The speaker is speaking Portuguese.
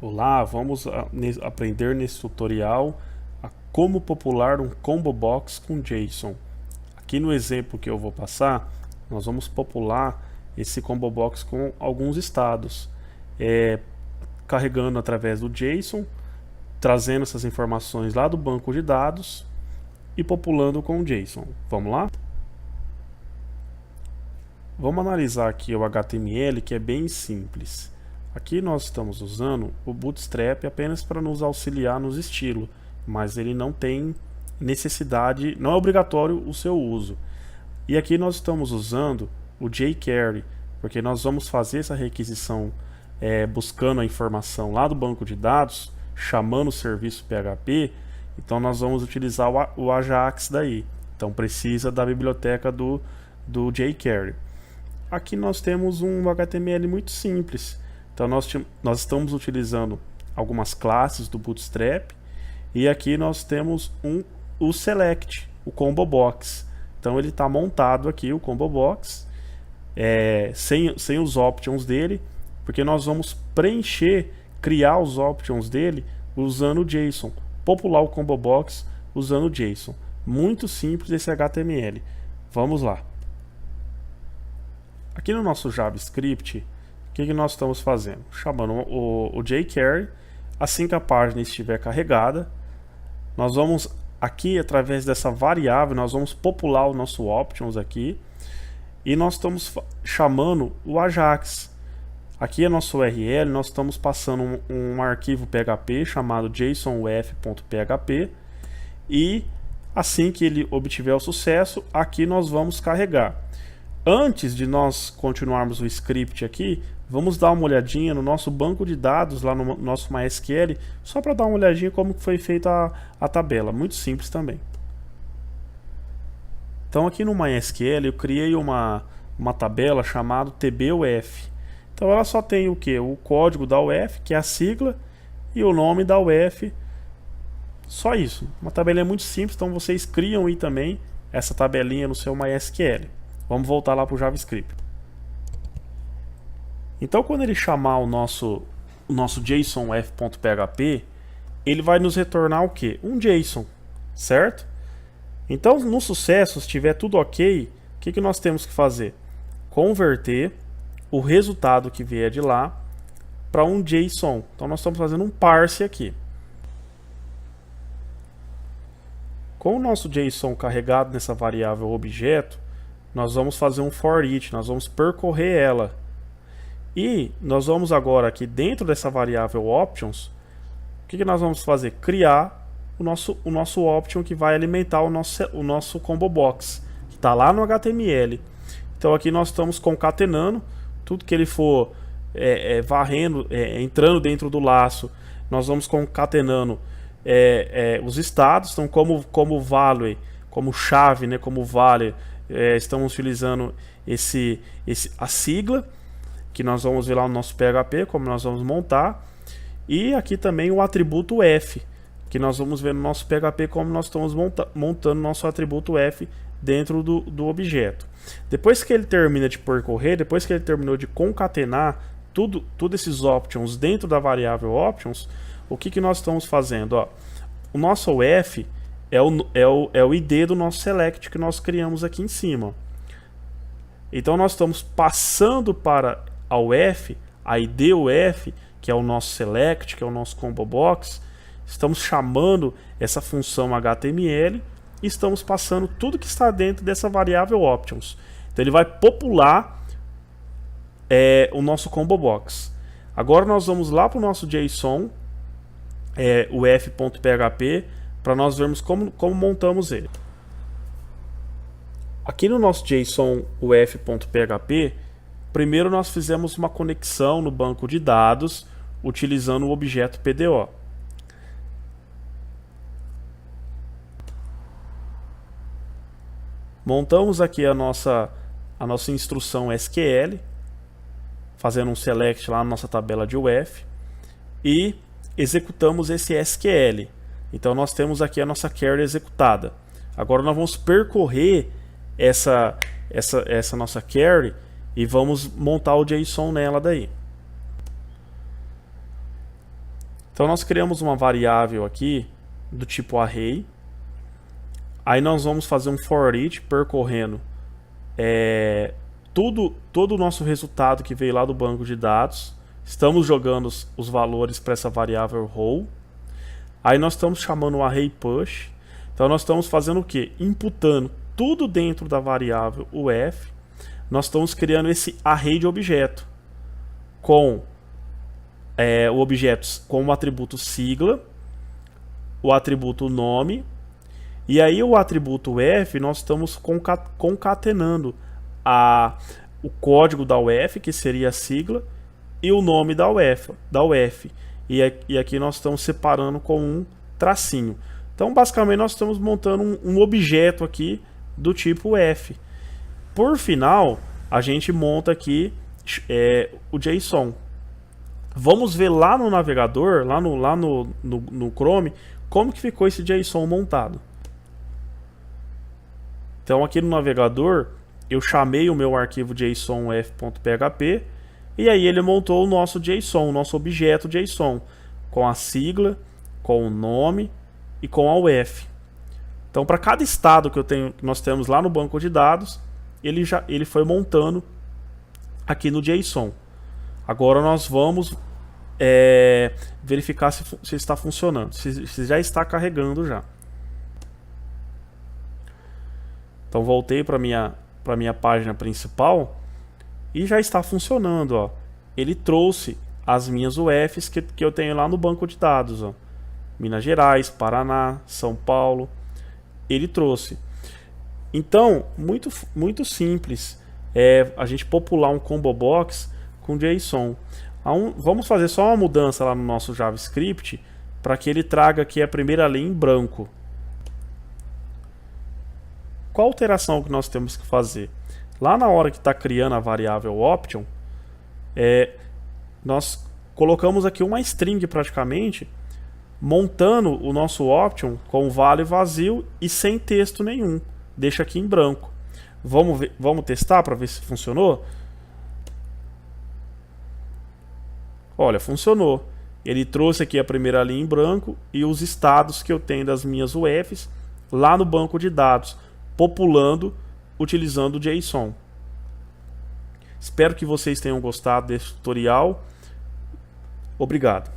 Olá, vamos aprender nesse tutorial a como popular um combo box com JSON. Aqui no exemplo que eu vou passar, nós vamos popular esse combo box com alguns estados, carregando através do JSON, trazendo essas informações lá do banco de dados e populando com o JSON. Vamos lá? Vamos analisar aqui o HTML, que é bem simples. Aqui nós estamos usando o Bootstrap apenas para nos auxiliar nos estilos, mas ele não tem necessidade, não é obrigatório o seu uso. E aqui nós estamos usando o jQuery, porque nós vamos fazer essa requisição buscando a informação lá do banco de dados, chamando o serviço PHP, então nós vamos utilizar o Ajax daí. Então precisa da biblioteca do jQuery. Aqui nós temos um HTML muito simples. Então nós estamos utilizando algumas classes do Bootstrap e aqui nós temos o Select, o Combo Box. Então ele está montado aqui, o Combo Box, sem os options dele, porque nós vamos criar os options dele usando o JSON, popular o Combo Box usando o JSON. Muito simples esse HTML. Vamos lá. Aqui no nosso JavaScript, o que nós estamos fazendo? Chamando o jQuery. Assim que a página estiver carregada, nós vamos aqui, através dessa variável, nós vamos popular o nosso options aqui, e nós estamos chamando o Ajax. Aqui é nosso URL, nós estamos passando um arquivo PHP chamado jsonf.php, e assim que ele obtiver o sucesso, aqui nós vamos carregar. Antes de nós continuarmos o script aqui, vamos dar uma olhadinha no nosso banco de dados, lá no nosso MySQL, só para dar uma olhadinha como foi feita a tabela. Muito simples também. Então aqui no MySQL eu criei uma tabela chamada TBUF. Então ela só tem o que? O código da UF, que é a sigla, e o nome da UF. Só isso. Uma tabela muito simples, então vocês criam aí também essa tabelinha no seu MySQL. Vamos voltar lá para o JavaScript. Então, quando ele chamar o nosso jsonf.php, ele vai nos retornar o que? Um JSON, certo? Então, no sucesso, se estiver tudo ok, o que nós temos que fazer? Converter o resultado que vier de lá para um JSON. Então, nós estamos fazendo um parse aqui. Com o nosso JSON carregado nessa variável objeto, nós vamos fazer um for each, nós vamos percorrer ela. E nós vamos agora aqui dentro dessa variável options, o que nós vamos fazer? Criar o nosso option que vai alimentar o nosso combo box, que está lá no HTML. Então aqui nós estamos concatenando tudo que ele for varrendo, entrando dentro do laço. Nós vamos concatenando os estados, então como value, como chave, né, como value, estamos utilizando a sigla, que nós vamos ver lá no nosso PHP, como nós vamos montar. E aqui também o atributo F, que nós vamos ver no nosso PHP como nós estamos montando nosso atributo F dentro do objeto. Depois que ele termina de percorrer, depois que ele terminou de concatenar tudo esses options dentro da variável options, o que nós estamos fazendo? Ó, o nosso F é o ID do nosso select que nós criamos aqui em cima. Então nós estamos passando para a UF, a ID UF, que é o nosso select, que é o nosso combo box. Estamos chamando essa função HTML e estamos passando tudo que está dentro dessa variável options. Então ele vai popular o nosso combo box. Agora nós vamos lá para o nosso JSON, o f.php, para nós vermos como montamos ele. Aqui no nosso JSON uf.php, primeiro nós fizemos uma conexão no banco de dados utilizando o objeto PDO. Montamos aqui a nossa instrução SQL, fazendo um select lá na nossa tabela de UF, e executamos esse SQL. Então nós temos aqui a nossa query executada. Agora nós vamos percorrer essa nossa query e vamos montar o JSON nela daí. Então nós criamos uma variável aqui do tipo array. Aí nós vamos fazer um for each percorrendo todo o nosso resultado que veio lá do banco de dados. Estamos jogando os valores para essa variável row. Aí nós estamos chamando o array push. Então nós estamos fazendo o que? Imputando tudo dentro da variável UF. Nós estamos criando esse array de objeto com o objeto com o atributo sigla, o atributo nome, e aí o atributo F nós estamos concatenando o código da UF, que seria a sigla, e o nome da UF. E aqui nós estamos separando com um tracinho. Então basicamente nós estamos montando um objeto aqui do tipo F. Por final, a gente monta aqui o JSON. Vamos ver lá no navegador, lá no Chrome, como que ficou esse JSON montado. Então aqui no navegador, eu chamei o meu arquivo JSON f.php e aí ele montou o nosso JSON, o nosso objeto JSON, com a sigla, com o nome e com a UF. Então para cada estado que nós temos lá no banco de dados, ele foi montando aqui no JSON. Agora nós vamos verificar se está funcionando, se já está carregando já. Então voltei para minha página principal e já está funcionando. Ó. Ele trouxe as minhas UFs que eu tenho lá no banco de dados. Ó. Minas Gerais, Paraná, São Paulo. Ele trouxe. Então, muito simples a gente popular um combo box com JSON. Vamos fazer só uma mudança lá no nosso JavaScript para que ele traga aqui a primeira linha em branco. Qual alteração que nós temos que fazer? Lá na hora que está criando a variável option, nós colocamos aqui uma string praticamente, montando o nosso option com o vale vazio e sem texto nenhum. Deixa aqui em branco. Vamos testar para ver se funcionou? Olha, funcionou. Ele trouxe aqui a primeira linha em branco e os estados que eu tenho das minhas UFs lá no banco de dados, populando utilizando o JSON. Espero que vocês tenham gostado desse tutorial. Obrigado.